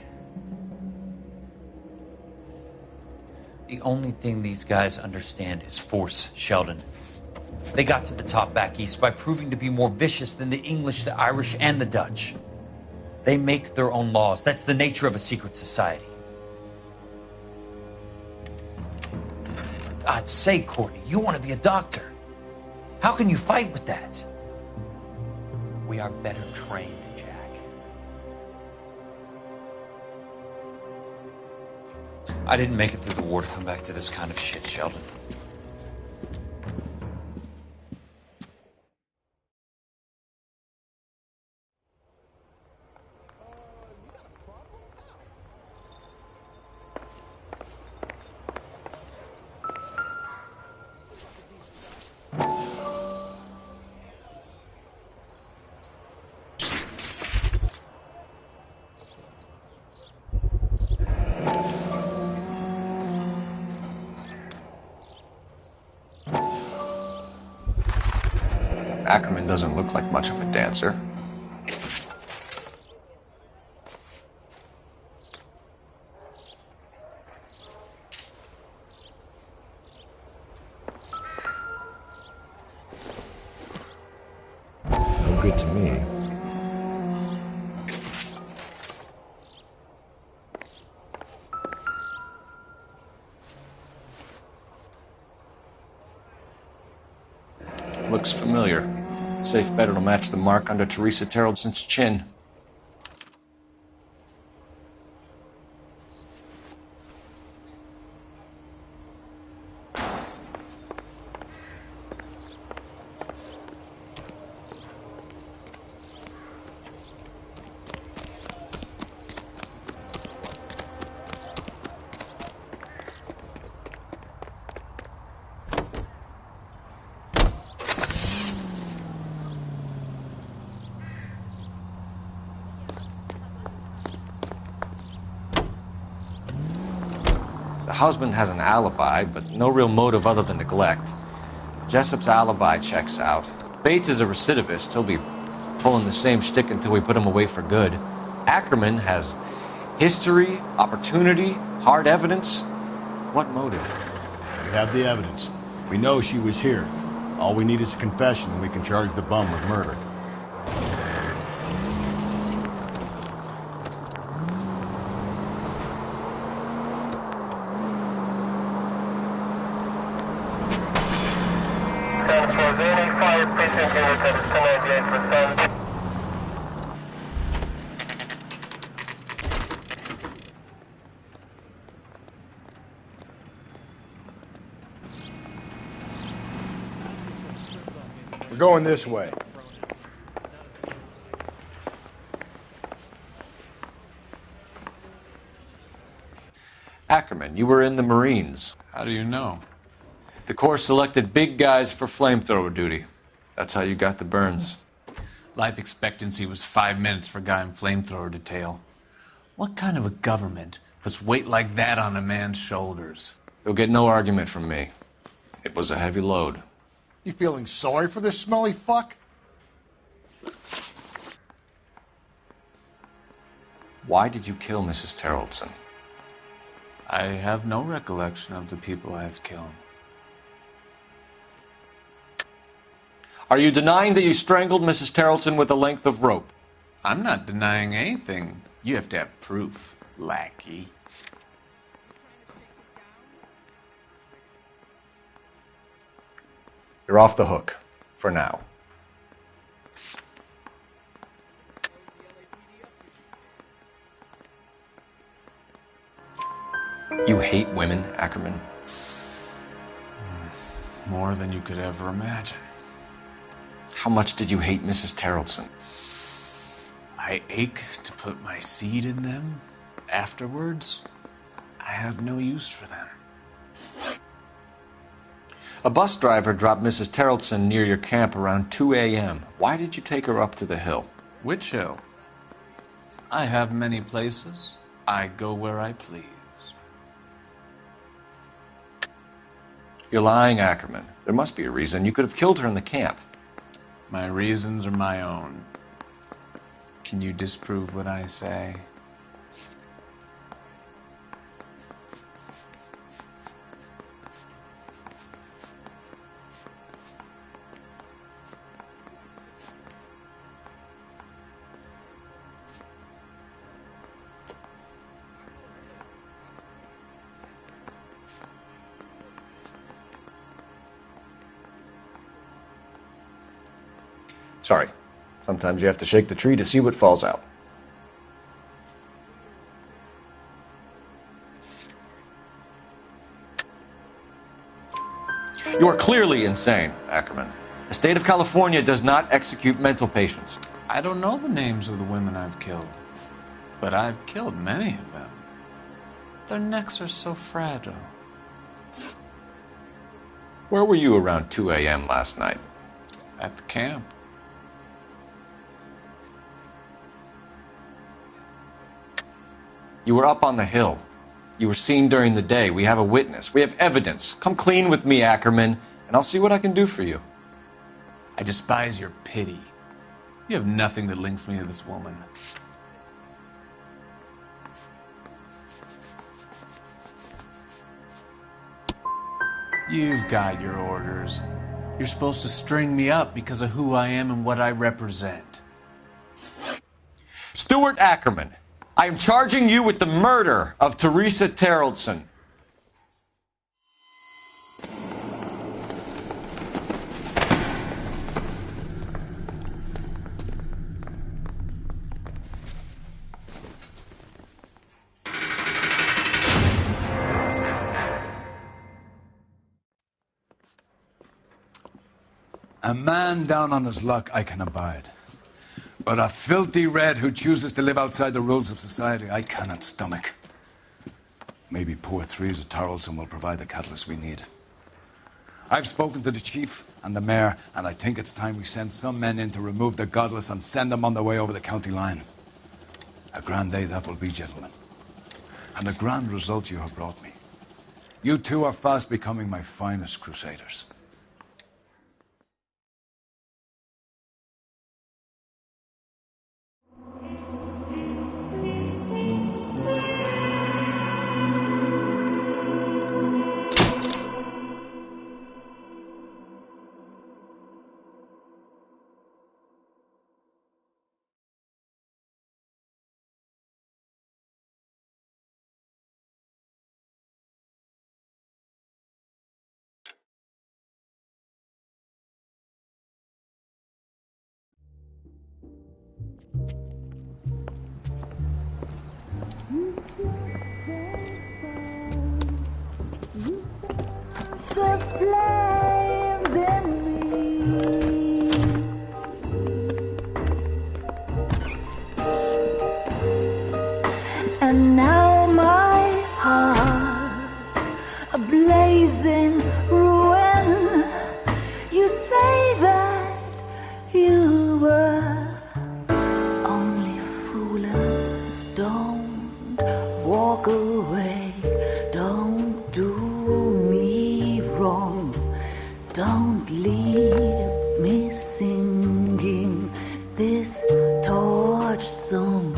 The only thing these guys understand is force, Sheldon. They got to the top back east by proving to be more vicious than the English, the Irish, and the Dutch. They make their own laws. That's the nature of a secret society. For God's sake, Courtney, you want to be a doctor. How can you fight with that? We are better trained, Jack. I didn't make it through the war to come back to this kind of shit, Sheldon. Ackerman doesn't look like much of a dancer. No good to me. Looks familiar. Safe bet it'll match the mark under Teresa Terreldson's chin. The husband has an alibi, but no real motive other than neglect. Jessup's alibi checks out. Bates is a recidivist. He'll be pulling the same shtick until we put him away for good. Ackerman has history, opportunity, hard evidence. What motive? We have the evidence. We know she was here. All we need is a confession, and we can charge the bum with murder. We're going this way. Ackerman, you were in the Marines. How do you know? The Corps selected big guys for flamethrower duty. That's how you got the burns. Life expectancy was 5 minutes for a guy in flamethrower detail. What kind of a government puts weight like that on a man's shoulders? You'll get no argument from me. It was a heavy load. You feeling sorry for this smelly fuck? Why did you kill Mrs. Terreldson? I have no recollection of the people I have killed. Are you denying that you strangled Mrs. Terreldson with a length of rope? I'm not denying anything. You have to have proof, lackey. You're off the hook. For now. You hate women, Ackerman? More than you could ever imagine. How much did you hate Mrs. Terreldson? I ache to put my seed in them. Afterwards, I have no use for them. A bus driver dropped Mrs. Terreldson near your camp around 2 a.m. Why did you take her up to the hill? Which hill? I have many places. I go where I please. You're lying, Ackerman. There must be a reason. You could have killed her in the camp. My reasons are my own. Can you disprove what I say? Sorry. Sometimes you have to shake the tree to see what falls out. You are clearly insane, Ackerman. The state of California does not execute mental patients. I don't know the names of the women I've killed, but I've killed many of them. Their necks are so fragile. Where were you around 2 a.m. last night? At the camp. You were up on the hill. You were seen during the day. We have a witness. We have evidence. Come clean with me, Ackerman, and I'll see what I can do for you. I despise your pity. You have nothing that links me to this woman. You've got your orders. You're supposed to string me up because of who I am and what I represent. Stuart Ackerman, I am charging you with the murder of Teresa Terrellson. A man down on his luck I can abide. But a filthy red who chooses to live outside the rules of society I cannot stomach. Maybe poor Teresa Terrellson will provide the catalyst we need. I've spoken to the chief and the mayor, and I think it's time we send some men in to remove the godless and send them on their way over the county line. A grand day that will be, gentlemen. And a grand result you have brought me. You two are fast becoming my finest crusaders. The flames in me. And now my heart's a blazing ruin. You say that you were only fooling. Don't walk away. Don't do me wrong. Don't leave me singing this torched song.